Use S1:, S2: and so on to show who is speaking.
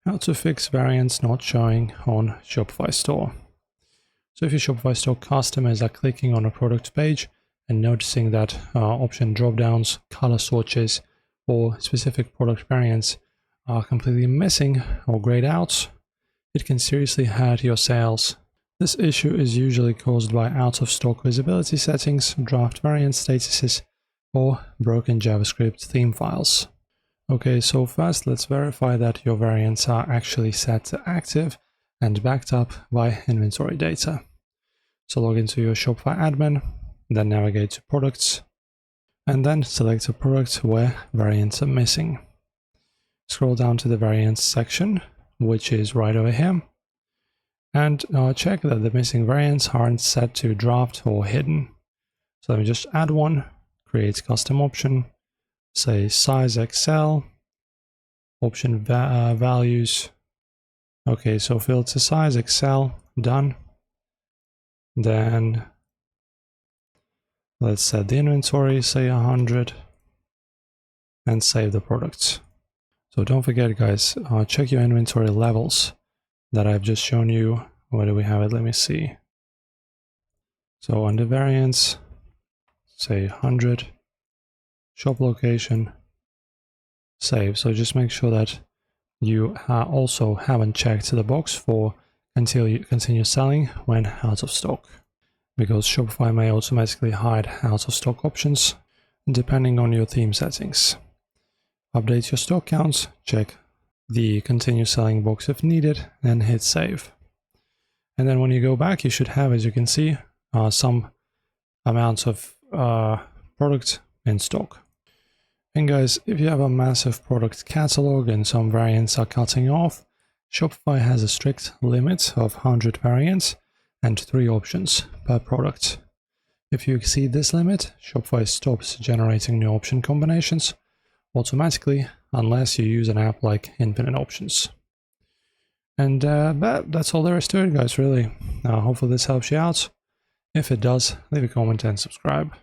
S1: How to fix variants not showing on Shopify Store. So if your Shopify Store customers are clicking on a product page and noticing that option dropdowns, color swatches, or specific product variants are completely missing or grayed out, it can seriously hurt your sales. This issue is usually caused by out-of-stock visibility settings, draft variant statuses, or broken JavaScript theme files. Okay, so first let's verify that your variants are actually set to active and backed up by inventory data. So log into your Shopify admin, then navigate to products, and then select a product where variants are missing. Scroll down to the variants section, which is right over here, and check that the missing variants aren't set to draft or hidden. So let me just add one, create custom option, say size XL, option values. Okay, so filter size XL, done. Then let's set the inventory, say 100, and save the products. So don't forget, guys, check your inventory levels that I've just shown you. Where do we have it? Let me see. So under variants, say 100, shop location, save. So just make sure that you also haven't checked the box for continue selling when out of stock, because Shopify may automatically hide out of stock options depending on your theme settings. Update your stock counts, check the continue selling box if needed, and hit save. And then when you go back, you should have, as you can see, some amounts of product in stock. And guys, if you have a massive product catalog and some variants are cutting off, Shopify has a strict limit of 100 variants and 3 options per product. If you exceed this limit, Shopify stops generating new option combinations automatically unless you use an app like Infinite Options. And that's all there is to it, guys, really. Hopefully this helps you out. If it does, leave a comment and subscribe.